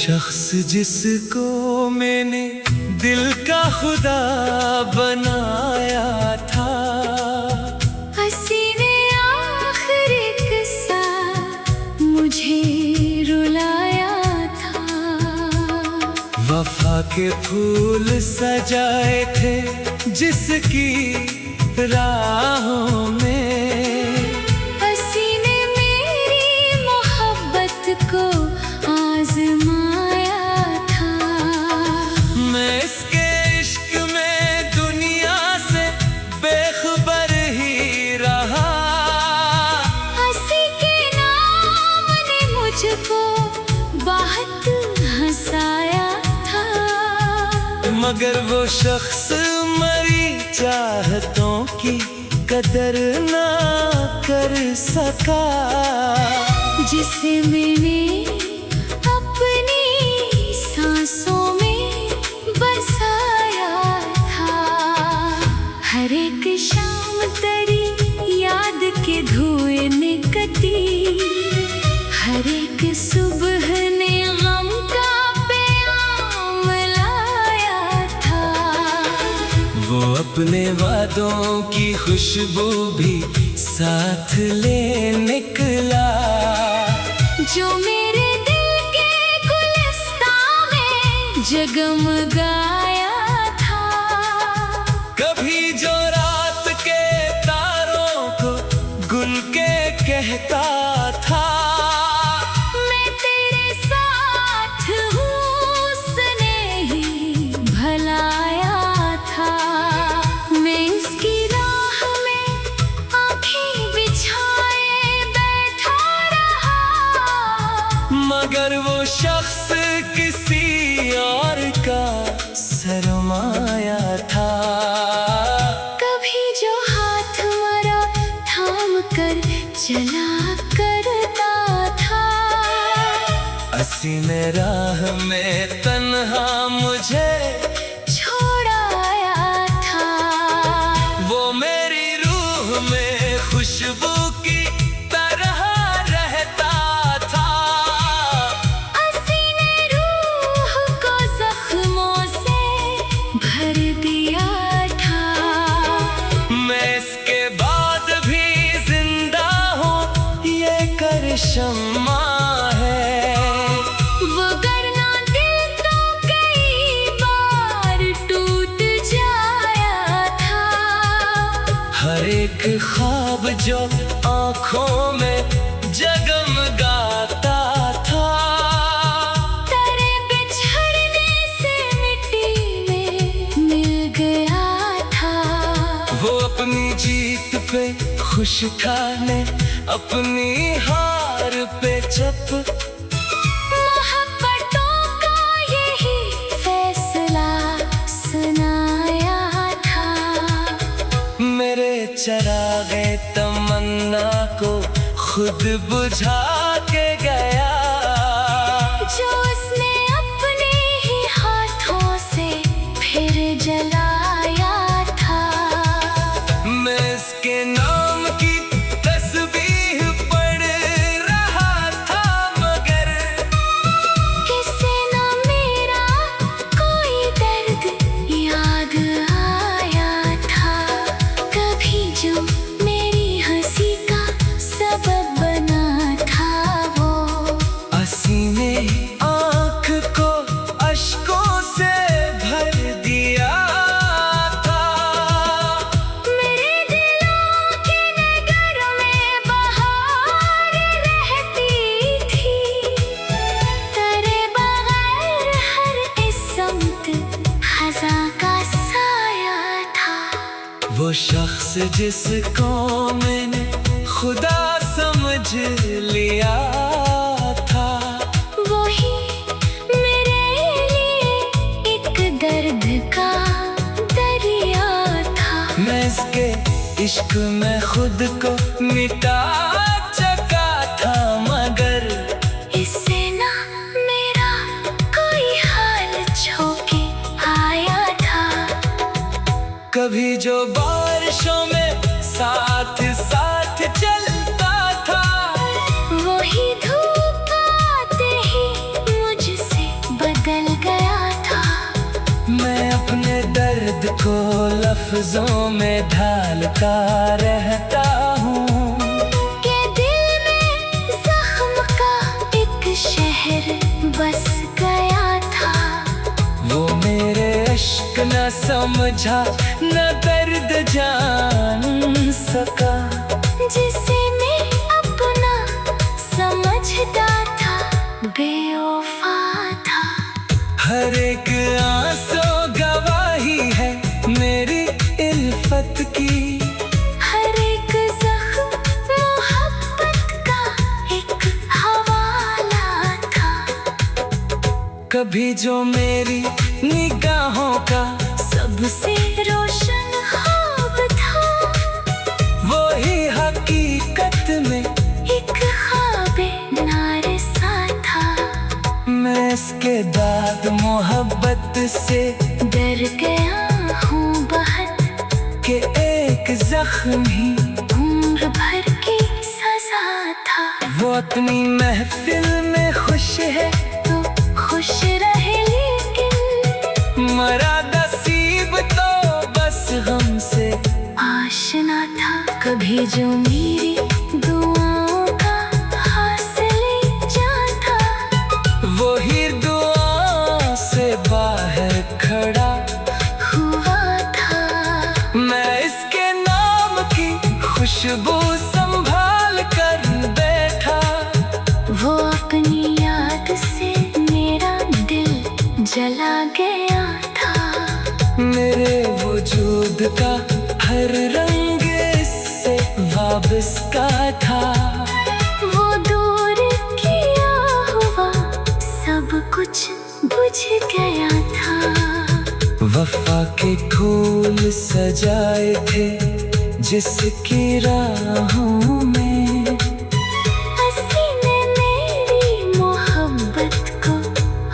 शख्स जिसको मैंने दिल का खुदा बनाया था, हंसी ने आखिरी किस्सा मुझे रुलाया था। वफा के फूल सजाए थे जिसकी राहों में, हंसी ने मेरी मोहब्बत को आजमाया था। मैं इसके इश्क में दुनिया से बेखबर ही रहा। हंसी के नाम ने मुझको बहुत हंसाया था, मगर वो शख्स मरी चाहतों की कदर ना कर सका, जिसे मैंने अपनी सांसों में बसाया था। हर एक शाम तेरी याद के धुएं निकलती, हर एक सुबह ने गम का प्याम लाया था। वो अपने वादों की खुशबू भी साथ ले निकला, जो मेरे दिल के गुलिस्तान में जगमगाया था। कभी जो रात के तारों को गुल के कहता था, मैं तेरे साथ हूँ उसने ही भलाया था। मैं इसकी राह में आँखें बिछाए बैठा रहा, मगर वो शख्स किसी और का सरमाया था। कभी जो हाथ मेरा थाम कर चला करता था, हंसी में राह में तन्हा मुझे छोड़ाया था। वो मेरी रूह में खुशबू की तरह रहता था। हंसी ने रूह को जख्मों से भर दिया था। मैं इसके बाद भी जिंदा हूँ ये करिश्मा है, वरना दिल तो कई बार टूट जाया था। हर एक ख्वाब जो आँखों में जगमगाता था, तेरे बिछड़ने से मिट्टी में मिल गया था। वो अपनी जीत पे खुश था, ने अपनी हार पे चुप। मोहब्बतों का यही फैसला सुनाया था। मेरे चरागे तमन्ना को खुद बुझा के गया, जो उसने अपने ही हाथों से फिर जलाया था। मैं इसके नाम की तस्बीह पढ़ रहा था, मगर किसे ना मेरा कोई दर्द याद आया था। कभी जो मेरी हंसी का सबब बना था, वो हंसी ने आँख को अश्कों से भर दिया था। मेरे दिलों के नगर में बहार रहती थी, तेरे बगैर हर इस समत खज़ां का साया था। वो शख्स जिसको मैंने खुदा समझ लिया था, वही मेरे लिए एक दर्द का दरिया था। मैं इसके इश्क में खुद को मिटा चुका था, मगर इससे ना मेरा कोई हाल छूके आया था। कभी जो बारिशों में साथ साथ चलता था, वही धूप आते ही मुझसे दर्द को लफ्जों में ढालता रहता हूँ के दिल में जख्म का एक शहर बस गया था। वो मेरे इश्क न समझा, न दर्द जान सका, जिसे मैं अपना समझता था बेवफा था। हर एक आंसू गवाही है मेरी इल्फत की, हर एक जख्म मोहब्बत का एक हवाला था। कभी जो मेरी निगाहों का सबसे रोशन ख्वाब था, वही हकीकत में एक ख्वाबे नारसा था। मैं इसके बाद मोहब्बत से डर गया हूँ बहुत कि एक जख्म ही उम्र भर की सजा था। वो अपनी महफिल में खुश है तो खुश रहे, लेकिन मरा नसीब तो बस गम से आशना था। कभी जो मेरी दुआओं का हासिल जाता, वही दुआ से बाहर खड़ा हुआ था। मैं इसके नाम की खुशबू संभाल कर बैठा। वो अपनी याद से मेरा दिल जला गया था। मेरे वजूद का हर रंग इससे वाबस्ता था। वो दूर किया हुआ सब कुछ बुझ गया था। वफा के फूल सजाए थे जिसकी राहों में, हंसी ने मेरी मोहब्बत को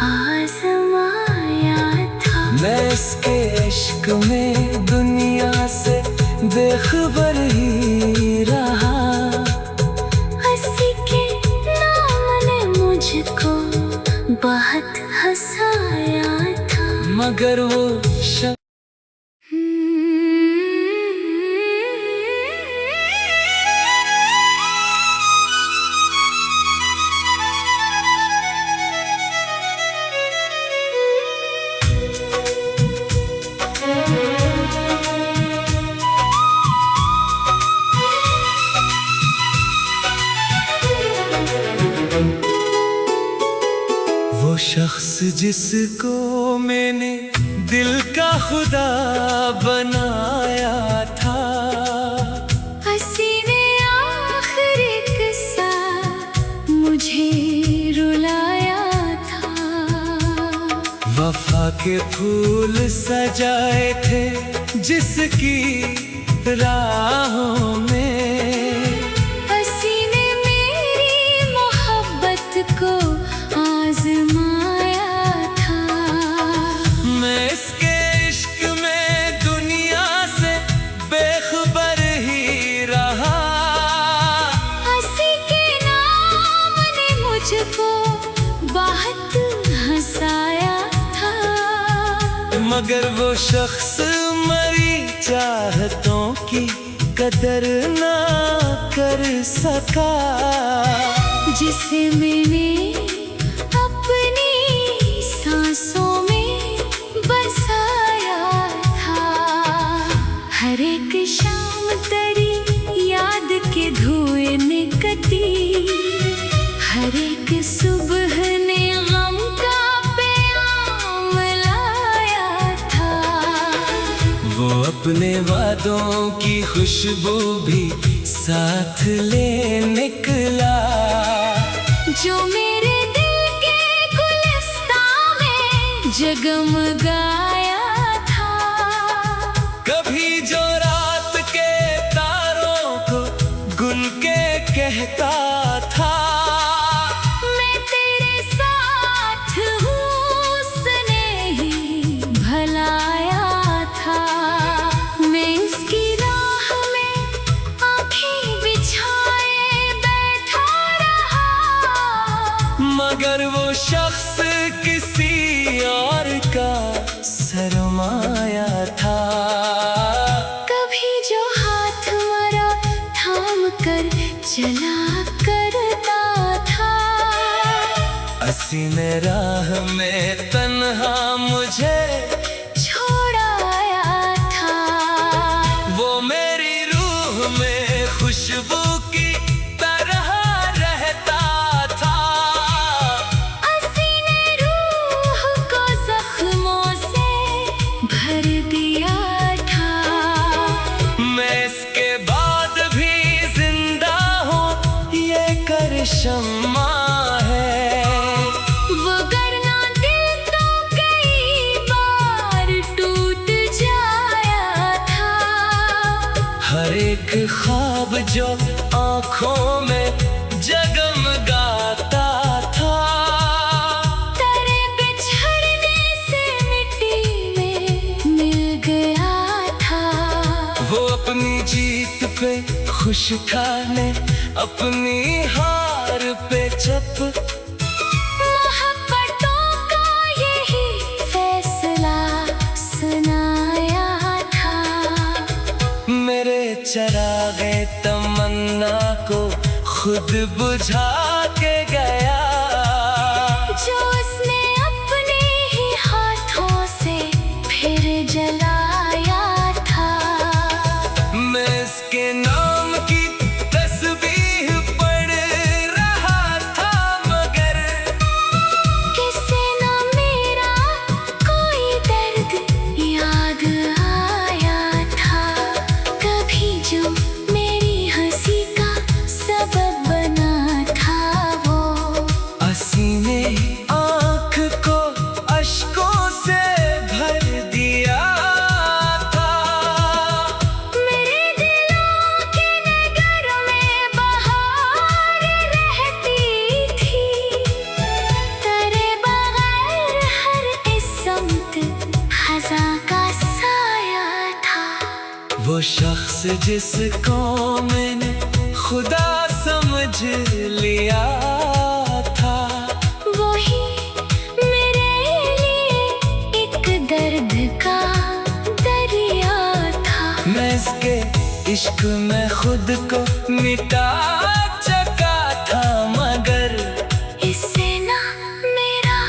आजमाया था। मैं इसके इश्क में दुनिया से बेखबर ही रहा। हंसी के नाम ने मुझको बहुत हंसाया था। मगर वो शख्स जिसको मैंने दिल का खुदा बनाया था, हंसी ने आखिरी किस्सा मुझे रुलाया था। वफा के फूल सजाए थे जिसकी राहों में, हंसी ने मेरी मोहब्बत को आजमाया था। मैं इसके इश्क में दुनिया से बेखबर ही रहा। हंसी के नाम ने मुझको बहुत हंसाया था। मगर वो शख्स मरी चाहतों की कदर ना कर सका, जिसे मैंने अपनी सांसों में बसाया था। हर एक शाम तेरी याद के धुएं निकलती, हर एक सुबह ने गम का प्याम लाया था। वो अपने वादों की खुशबू भी साथ ले निकला, जो मेरे दिल के गुलिस्तान में जगमगाया था। कभी जो रात के तारों को गुल के कहता था, मैं तेरे साथ हूँ उसने ही भलाया था। मैं इसकी राह में आँखें बिछाए बैठा रहा, मगर वो शख्स किसी और का सरमाया समाया था। कभी जो हाथ मेरा थाम कर चला करता था, हसीने राह में तन्हा मुझे छोड़ाया था। वो मेरी रूह में खुशबू की तरह रहता था। हसीने रूह को जख्मों से भर दिया था। मैं इसके बाद भी जिंदा हूँ, ये करिश्मा है। वो गरना दिल तो कई बार टूट जाया था। हर एक ख्वाब जो आँखों में जगमगाता था, तेरे बिछड़ने से मिट्टी में मिल गया था। वो अपनी जीत पे खुश था ने अपनी हार पे चुप। मोहब्बतों का यही फैसला सुनाया था। मेरे चरागे तमन्ना को खुद बुझा के गया, जो उसने अपने ही हाथों से फिर जलाया था। मैं इसके नाम की तस्बीह पढ़ रहा था, मगर किसे न मेरा कोई दर्द याद आया था। कभी जो मेरी हंसी का सबब बना था, वो हसीने आँख को अश्कों से भर दिया था। मेरे दिलों के नगर में बहार रहती थी। तेरे बगैर हर इस समत खज़ां का साया था। वो शख्स जिसको मैंने खुदा समझ लिया था, वही मेरे लिए एक दर्द का दरिया था। मैं इसके इश्क में खुद को मिटा चुका था, मगर इससे ना मेरा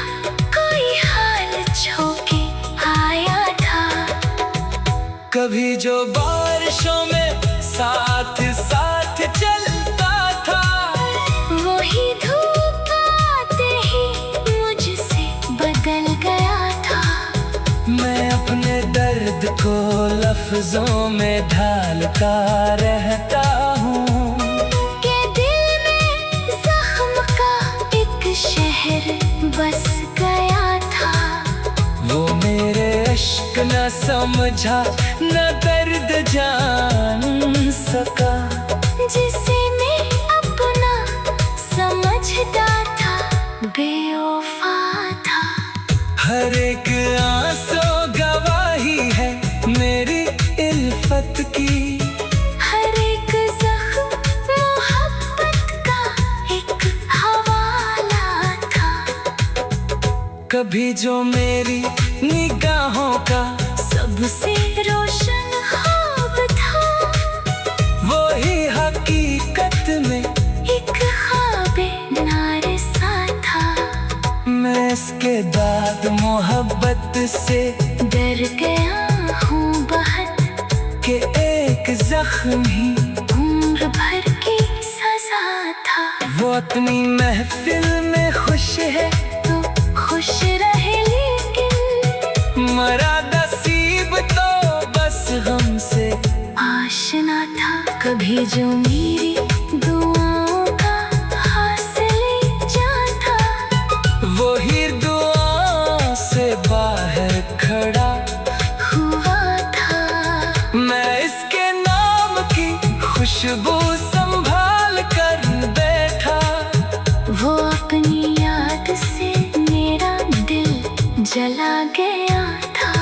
कोई हाल छूके आया था। कभी जो बारिशों में साथ साथ चलता था, वही धूप आते ही मुझसे बदल गया था। मैं अपने दर्द को लफ्जों में ढालता रहता हूँ, के दिल में जख्म का एक शहर बस गया था। वो मेरे इश्क न समझा न दर्द जान सका, जिसे मैं अपना समझता था, बेवफा था। हर एक आंसू गवाही है मेरी इल्फत की। हर एक जख्म मोहब्बत का एक हवाला था। कभी जो मेरी निगाहों का सबसे रोशन ख्वाब था, वो ही हकीकत में एक ख्वाबे नारसा था। मैं इसके बाद मोहब्बत से डर गया हूँ बहुत, कि एक जख्म ही उम्र भर की सजा था। वो अपनी महफिल में खुश है, तो खुश रहे, लेकिन मरा नसीब तो बस गम से आशना था। कभी जो मेरी दुआओं का हासिल जाता, वो ही दुआ से बाहर खड़ा हुआ था। मैं इसके नाम की खुशबू संभाल कर बैठा। वो अपनी याद से मेरा दिल जला गया था।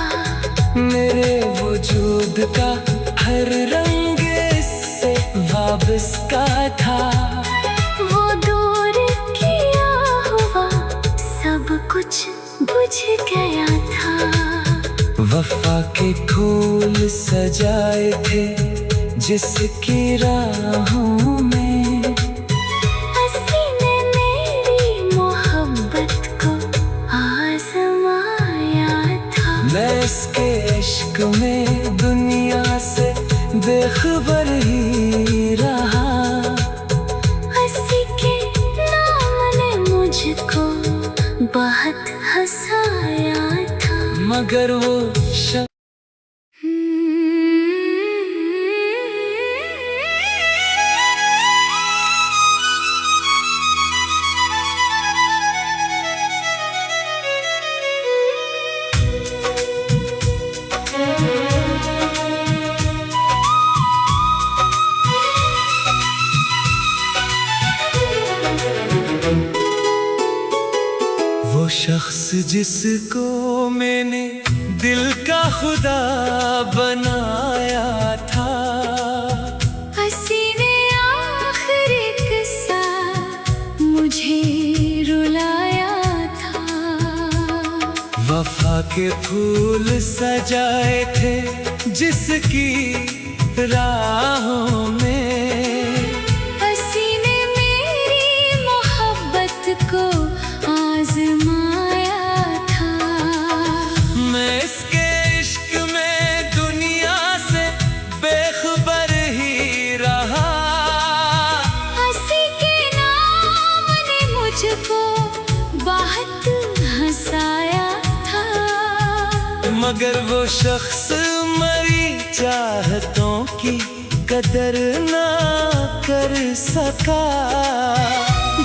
मेरे वजूद का हर रंग इससे वाबस्ता था। वो दूर किया हुआ सब कुछ बुझ गया था। वफा के फूल सजाए थे जिसकी राहों में, हंसी ने मेरी मोहब्बत को आजमाया था। मैं इसके इश्क में दुनिया से बेखबर ही रहा। हंसी के नाम ने मुझको बहुत हंसाया था। मगर वो शख्स जिसको मैंने दिल का खुदा बनाया था, हंसी ने आखिरी किस्सा मुझे रुलाया था। वफा के फूल सजाए थे जिसकी राहों में, हंसी ने मेरी मोहब्बत को आजमाया था। मैं इसके इश्क में दुनिया से बेखबर ही रहा। हंसी के नाम ने मुझको बहुत हंसाया था। मगर वो शख्स मरी चाहतों की कदर ना कर सका,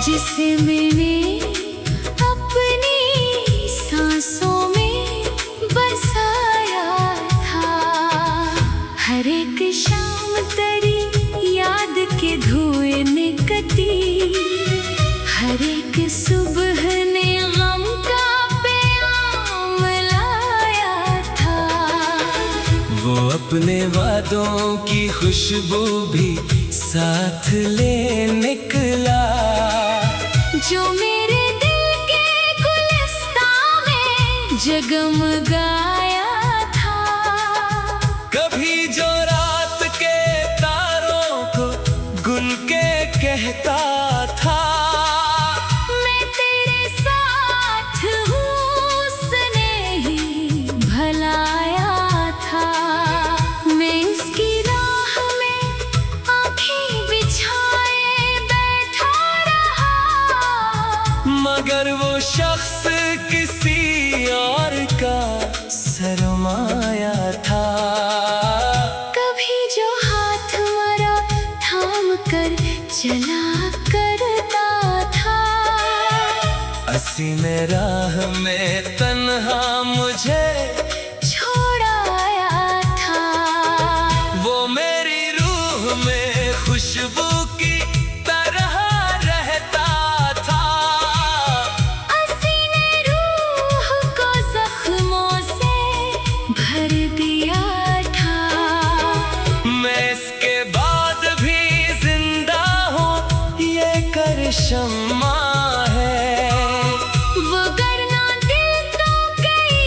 जिसे मैंने अपनी सांसों में बसाया था। हर एक शाम तेरी याद के धुएं निकलती, हर एक सुबह ने गम का प्याम लाया था। वो अपने वादों की खुशबू भी साथ ले निकला, जो मेरे दिल के गुलिस्तां में जगमगाया था। कभी जो रात के तारों को गुल के कहता था, मैं तेरे साथ हूँ उसने ही भलाया था। मैं उसकी राह में आँखें बिछाए बैठा रहा, मगर वो शख्स किसी और का सरमाया था। कभी जो हाथ मेरा थाम कर चला करता था, हंसी ने राह में तन्हा मुझे छोड़ाया था। वो मेरी रूह में खुशबू की तरह रहता था। हंसी ने रूह को जख्मों से भर दिया था। मैं इसके बाद भी जिंदा हूँ ये करिश्मा है। वो गरना दिल तो कई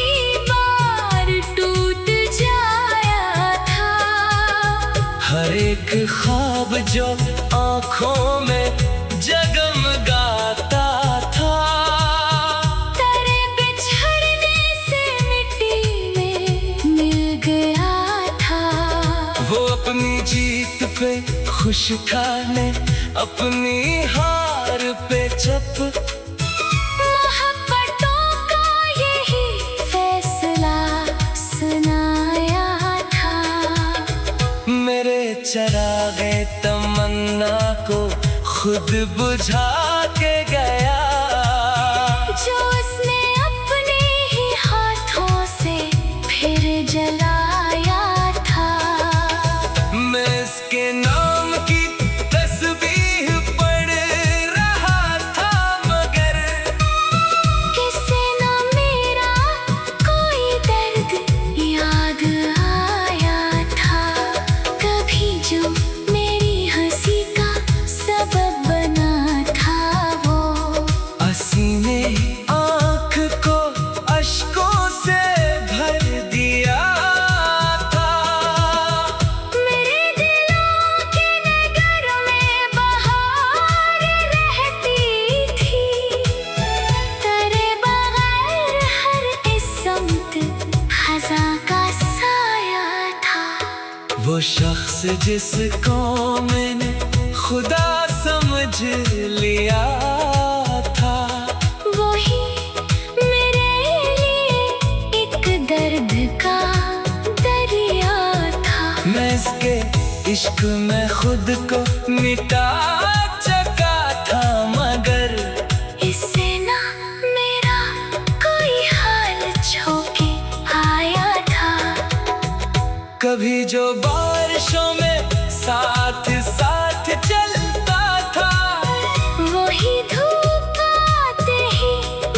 बार टूट जाया था। हर एक ख्वाब जो आँखों में जगमगाता था, तेरे बिछड़ने से मिट्टी में मिल गया था। वो अपनी जीत पे खुश था ने अपनी हार पे चप, मोहब्बतों का यही फैसला सुनाया था। मेरे चरागे तमन्ना को खुद बुझा के गया, जो उसने अपने ही हाथों से फिर जलाया था। मैं इसके नाम की तस्बीह पढ़ रहा था, मगर किसे ना मेरा कोई दर्द याद आया था। कभी जो मेरी हंसी का सबब बना था, वो शख्स जिसको मैंने खुदा समझ लिया था, वही मेरे लिए एक दर्द का दरिया था। मैं इसके इश्क में खुद को मिटा चुका था, मगर इससे ना मेरा कोई हाल छूके आया था। कभी जो बारिशों में साथ साथ चलता था, वही धूप आते ही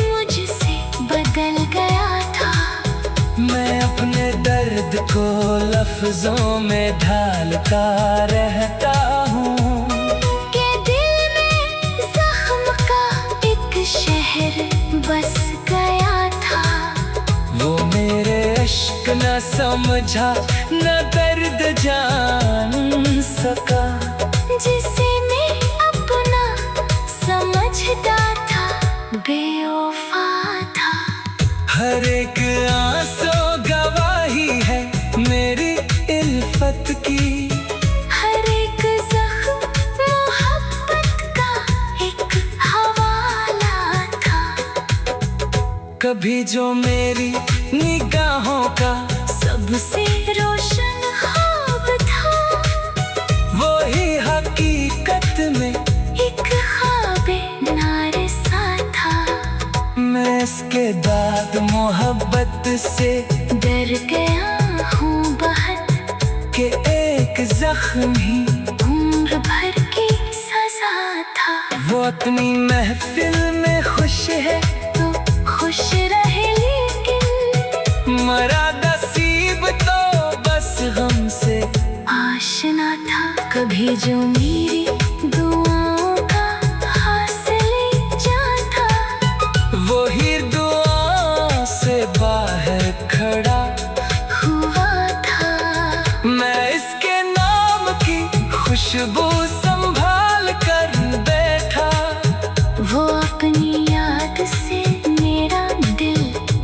मुझसे बदल गया था। मैं अपने दर्द को लफ्जों में ढालता रहता हूँ के दिल में जख्म का एक शहर बस गया था। वो मेरे इश्क न समझा, न दर्द जान सका, जिसे मैं अपना समझता था बेवफा था। हर एक आंसू गवाही है मेरी इल्फत की, हर एक जख्म मोहब्बत का एक हवाला था। कभी जो मेरी निगाहों का सबसे रोशन ख्वाब था, वही हकीकत में एक ख्वाबे नारसा था। मैं इसके दाद मोहब्बत से डर गया हूँ बहुत कि एक जख्म ही उम्र भर की सजा था। वो अपनी महफिल में खुश है तो खुश रहे, लेकिन मरा नसीब तो बस गम से आशना था। कभी जो मेरी दुआओं का हासिल जाता, वही दुआ से बाहर खड़ा हुआ था। मैं इसके नाम की खुशबू संभाल कर बैठा, वो अपनी याद से मेरा दिल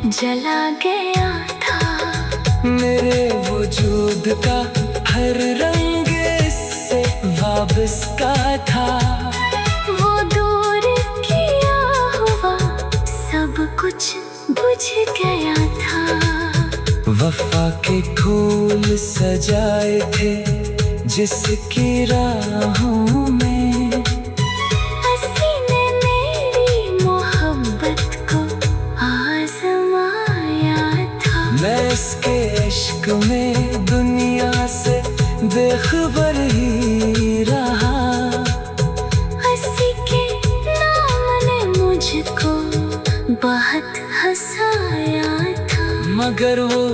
जला गया था। मेरे वजूद का हर रंग इससे वाबस्ता था। वो दूर किया हुआ सब कुछ बुझ गया था। वफा के फूल सजाए थे जिसकी राहों में, हंसी ने मेरी मोहब्बत को आजमाया था। मैं इसके इश्क में दुनिया से बेखबर ही रहा, हंसी के नाम ने मुझको बहुत हंसाया था। मगर वो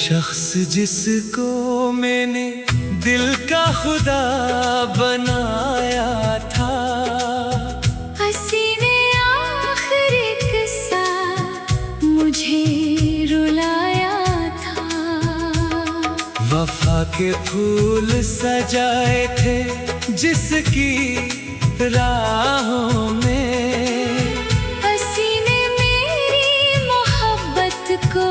शख्स जिसको मैंने दिल का खुदा बनाया था, हंसी ने आखिरी किस्सा मुझे रुलाया था। वफा के फूल सजाए थे जिसकी राहों में, हंसी ने मेरी मोहब्बत को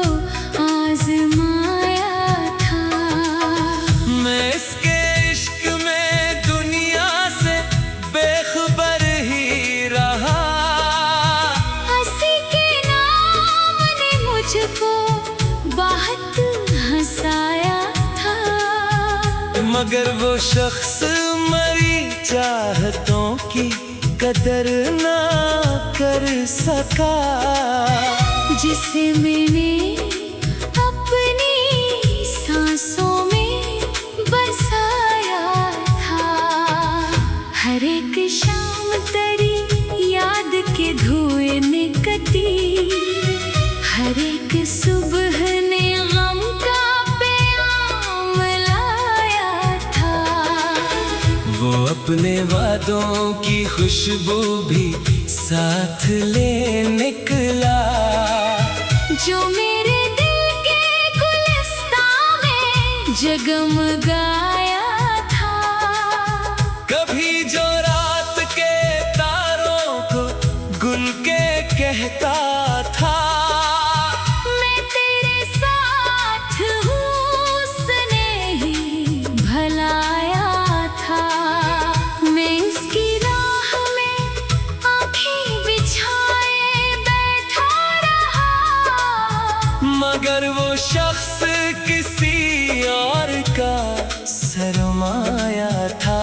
आजमाया था। मैं इसके इश्क में दुनिया से बेखबर ही रहा, हंसी के नाम ने मुझको बहुत हंसाया था। मगर वो शख्स मरी चाहतों की कदर ना कर सका, जिसे मैंने अपनी सांसों में बसाया था। हर एक शाम तेरी याद के धुएं निकलती, हर एक सुबह ने गम का प्याम लाया था। वो अपने वादों की खुशबू भी साथ ले निकला। जो मेरे दिल के गुलिस्तां में जगमगाया था। कभी जो रात के तारों को गुल के कहता था, मैं तेरे साथ हूँ उसने ही भलाया था। मैं उसकी राह में आँखें बिछाए बैठा रहा, मगर वो शख्स किसी और का सरमाया था।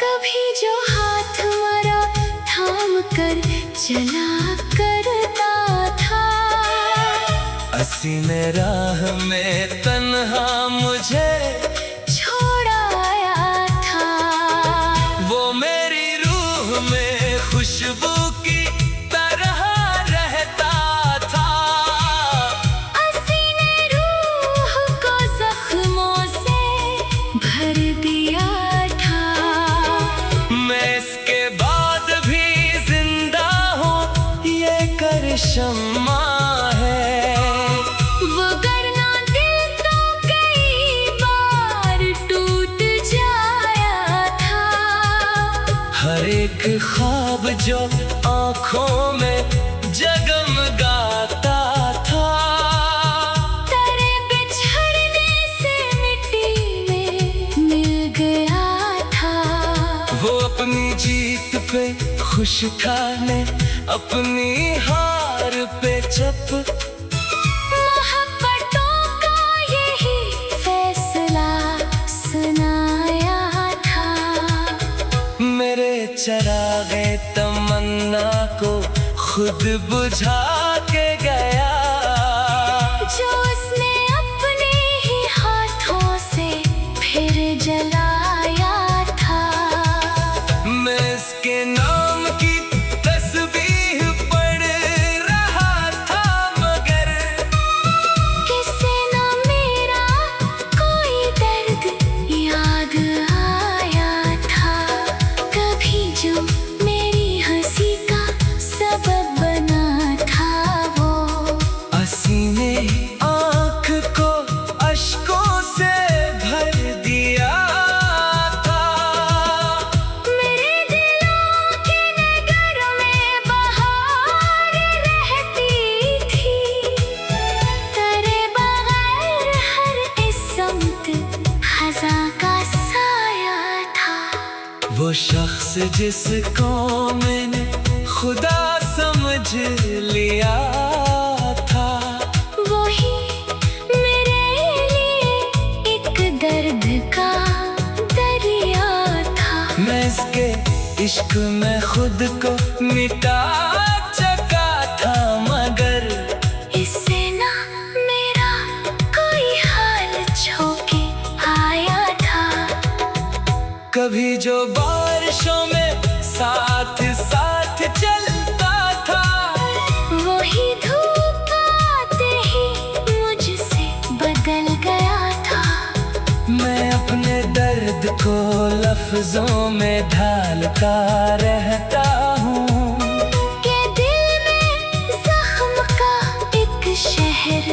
कभी जो हाथ मेरा थाम कर चला करता था, हसीने राह में तन्हा मुझे छोड़ाया था। वो मेरी रूह में खुशबू की तरह रहता था। हसीने रूह को जख्मों से भर दिया था। मैं इसके बाद भी जिंदा हूँ, ये करिश्मा है। वो गरना दिल तो कई बार टूट जाया था। हर एक ख्वाब जो आँखों में जगमगाता था, तेरे बिछड़ने से मिट्टी में मिल गया था। वो अपनी जीत पे खुश था, ने अपनी हार पे चुप। मोहब्बतों का यही फैसला सुनाया था। मेरे चरागे तमन्ना को खुद बुझा के गया। जो उसने अपने ही हाथों से फिर जलाया था। मैं इसके नाम की तस्बीह पढ़ रहा था, मगर किसे ना मेरा कोई दर्द याद आया था। कभी जो मेरी हंसी का सबब बना था, वो हसीने आँख को अश्कों से भर दिया था। मेरे दिलों की नगर में बहार रहती थी। तेरे बगैर हर इस समत खज़ां का साया था। वो शख्स जिसको मैंने खुदा समझ लिया था, वही मेरे लिए एक दर्द का दरिया था। मैं इसके इश्क में खुद को मिटा चुका था, मगर इससे ना मेरा कोई हाल छूके आया था। कभी जो बारिशों में साथ साथ चलता था, वही धूप आते ही मुझसे बदल गया था। मैं अपने दर्द को लफ्जों में ढालता रहता हूँ। के दिल में जख्म का एक शहर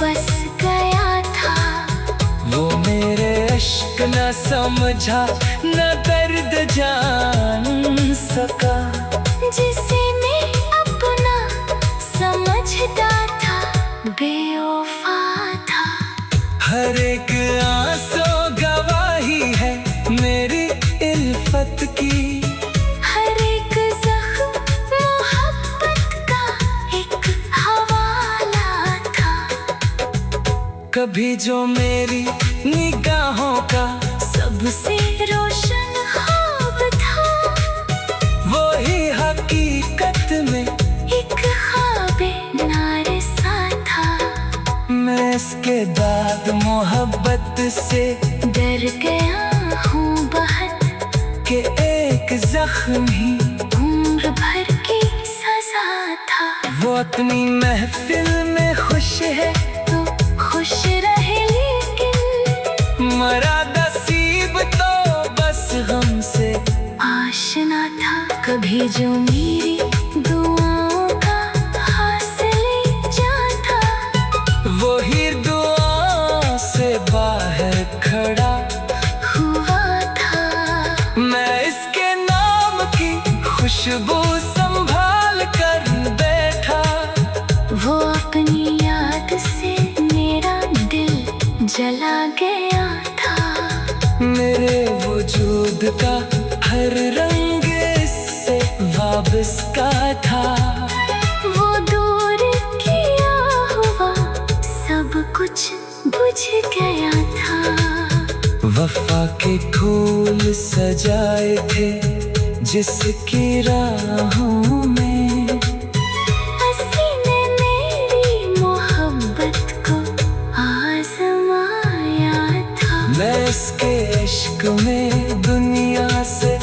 बस गया था। वो मेरे इश्क न समझा, न दर्द जान सका। जिसे मैं अपना समझता था, बेवफा था। हर एक आंसू गवाही है मेरी इल्फत की। हर एक जख्म मोहब्बत का एक हवाला था। कभी जो मेरी निगाहों का सबसे रोशन ख्वाब था, वही हकीकत में एक ख्वाबे नारसा था। मैं इसके बाद मोहब्बत से डर गया हूँ बहुत, कि एक जख्म ही उम्र भर की सजा था। वो अपनी महफिल में खुश है, तो खुश रहे, लेकिन मरा नसीब तो बस गम कभी जो मेरी दुआओं का हासिल जा था, वही दुआ से बाहर खड़ा हुआ था। मैं इसके नाम की खुशबू संभाल कर बैठा। वो अपनी याद से मेरा दिल जला गया था। मेरे वजूद का हर रंग इससे वाबस्ता था। वो दूर किया हुआ सब कुछ बुझ गया था। वफा के फूल सजाए थे जिसकी राहों में, हंसी ने मेरी मोहब्बत को आजमाया था। मैं इसके इश्क में दुनिया से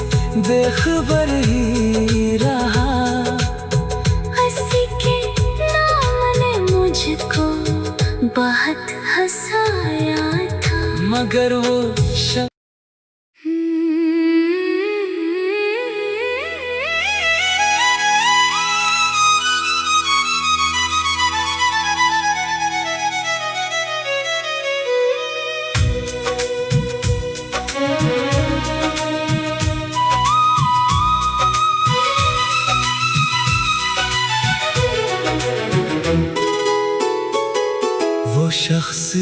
बेखबर ही रहा। हंसी के नाम ने मुझको बहुत हंसाया था। मगर वो शख्स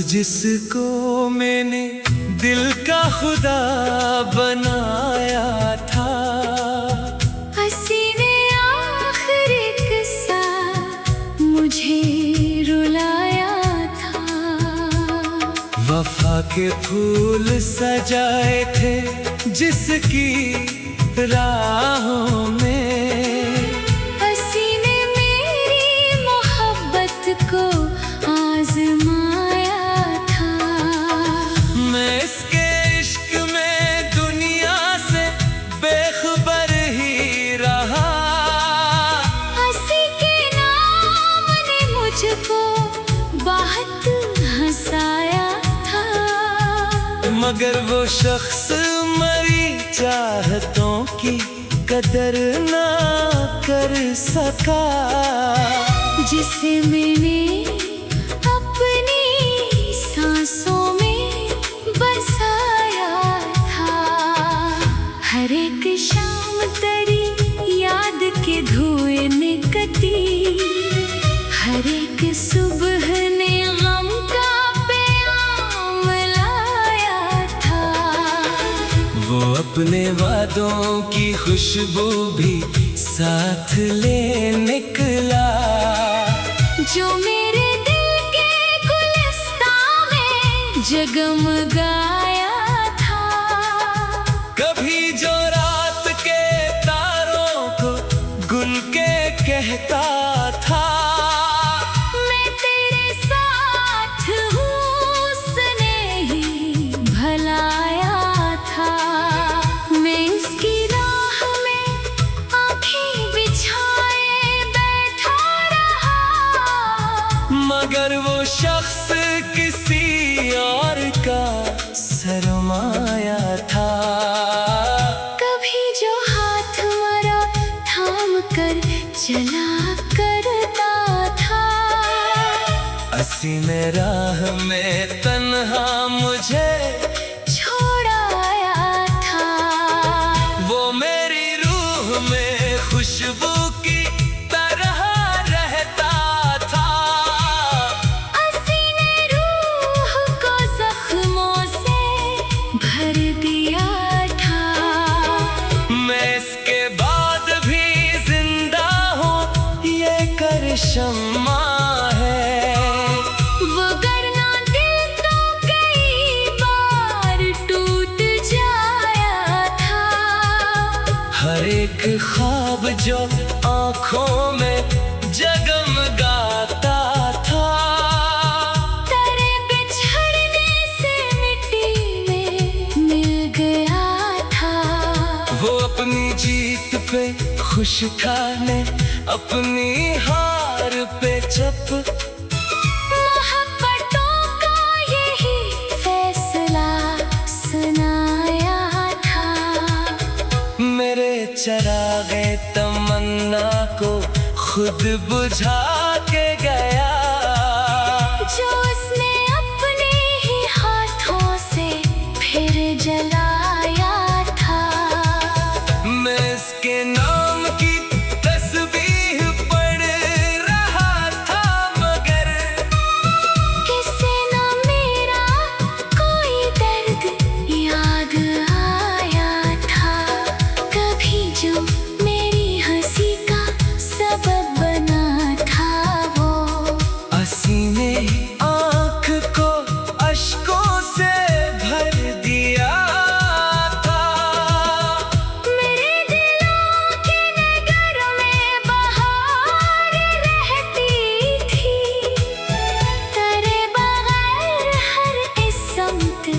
जिसको मैंने दिल का खुदा बनाया था, हंसी ने आखिरी किस्सा मुझे रुलाया था। वफा के फूल सजाए थे जिसकी राहों में, हंसी ने मेरी मोहब्बत को आजमाया था। मैं इसके इश्क में दुनिया से बेखबर ही रहा। हंसी के नाम ने मुझको बहुत हंसाया था। मगर वो शख्स मरी चाहतों की कदर ना कर सका, जिसे मैंने अपनी सांसों में बसाया था। हर एक शाम तेरी याद के धुएं निकलती, हर एक सुबह ने गम का प्याम लाया था। वो अपने वादों की खुशबू भी साथ ले निकला, जो मेरे दिल के गुलिस्तां में जगमगाया था। कभी जो रात के तारों को गुल के कहता था, मैं तेरे साथ हूँ उसने ही भलाया था। मैं इसकी राह में आँखें बिछाए बैठा रहा। मगर वो शख्स किसी और का सरमाया था। कभी जो हाथ मेरा थाम कर चला करता था, हंसी में राह में तन्हा मुझे छोड़ाया था। वो मेरी रूह में खुशबू की तरह रहता था। हंसी ने रूह को जख्मों से भर दिया था। मैं इसके बाद भी जिंदा हूँ ये करिश्मा है। वरना दिल तो कई बार टूट जाया था। हर एक ख्वाब जो आँखों में जगमगाता था, तेरे बिछड़ने से मिट्टी में मिल गया था। वो अपनी जीत पे खुश था, ने अपनी हार पे चप। मोहब्बतों का यही फैसला सुनाया था। मेरे चरागे तो खुद बुझा के गया, जो उसने अपने ही हाथों से फिर जलाया था। मैं इसके नाम की तस्बीह पढ़ रहा था, मगर किसे न मेरा कोई दर्द याद आया था। कभी जो मेरी हंसी का सबब बना था, वो हसीने आँख को अश्कों से भर दिया था। मेरे दिलों के नगर में बहार रहती थी, तेरे बगैर हर इस समत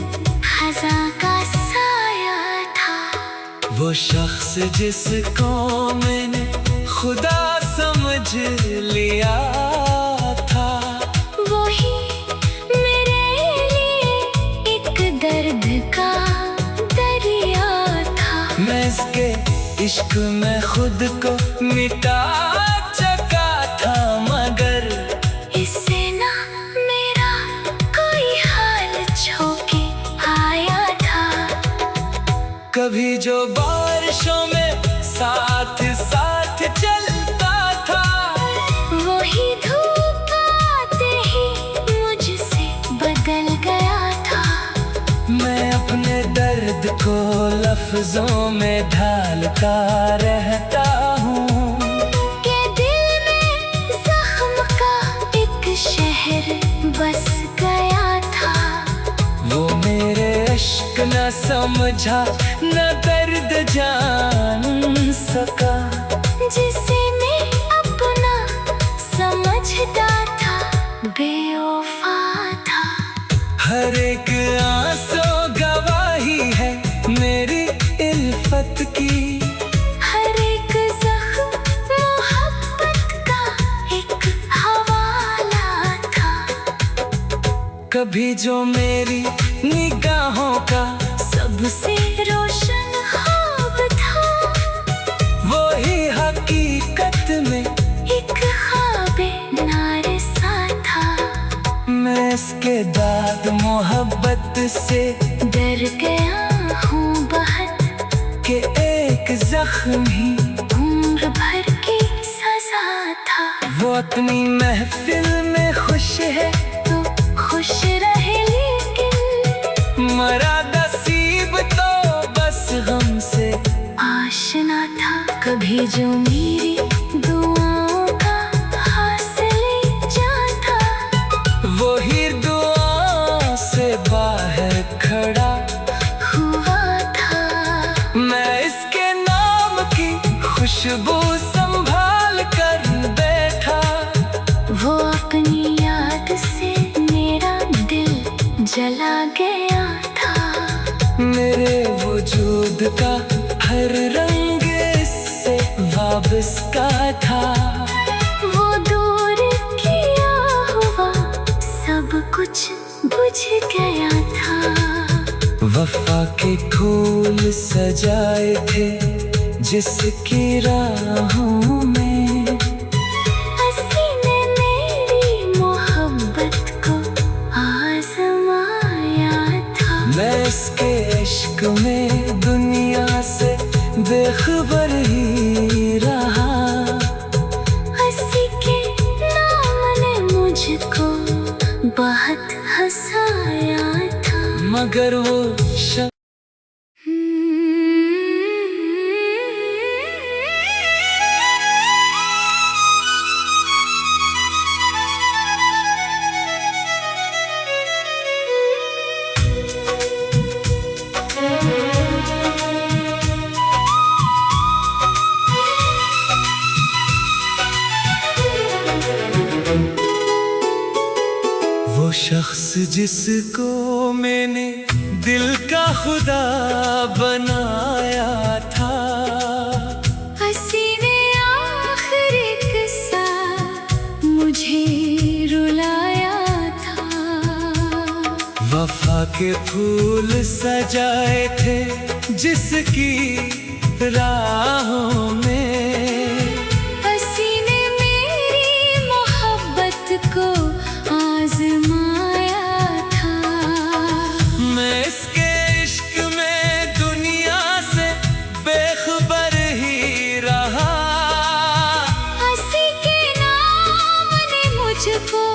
खज़ां का साया था। वो शख्स जिसको मैंने खुदा समझ लिया था, वही मेरे लिए एक दर्द का दरिया था। मैं इसके इश्क में खुद को मिटा चुका था, मगर इससे ना मेरा कोई हाल छूके आया था। कभी जो बारिशों में साथ साथ चलता था, वही धूप आते ही मुझसे बदल गया था। मैं अपने दर्द को लफ्जों में ढालता रहता हूँ, के दिल में जख्म का एक शहर बस गया था। वो मेरे इश्क न समझा न दर्द जान सका, जिसे मैं अपना समझता था, बेवफा था। हर एक आंसू गवाही है मेरी इल्फत की, हर एक जख्म मोहब्बत का एक हवाला था। कभी जो मेरी निगाहों का सबसे रोशन ख्वाब था, वही हकीकत में एक ख्वाबे नारसा था। मैं इसके दाद मोहब्बत से डर गया हूँ बहुत, कि एक जख्म ही उम्र भर की सजा था। वो अपनी महफिल में खुश है तो खुश रहे, लेकिन मरा नसीब तो बस गम से आशना था। कभी जो मेरी दुआओं का हासिल जाता, वही दुआ से बाहर खड़ा हुआ था। मैं इसके नाम की खुशबू संभाल कर बैठा, वो अपनी याद से मेरा दिल जला गया था। मेरे वजूद का हर रंग इससे वाबस्ता था। वो दूर किया हुआ सब कुछ बुझ गया था। वफा के फूल सजाए थे जिसकी राहों में, हंसी ने मेरी मोहब्बत को आजमाया था। मैं इसके इश्क में दुनिया से बेखबर ही रहा, हंसी के नाम ने मुझको बहुत हंसाया था। मगर वो शख्स जिसको मैंने दिल का खुदा बनाया था, हंसी ने आखिरी किस्सा मुझे रुलाया था। वफा के फूल सजाए थे जिसकी राहों में, हंसी ने तुझको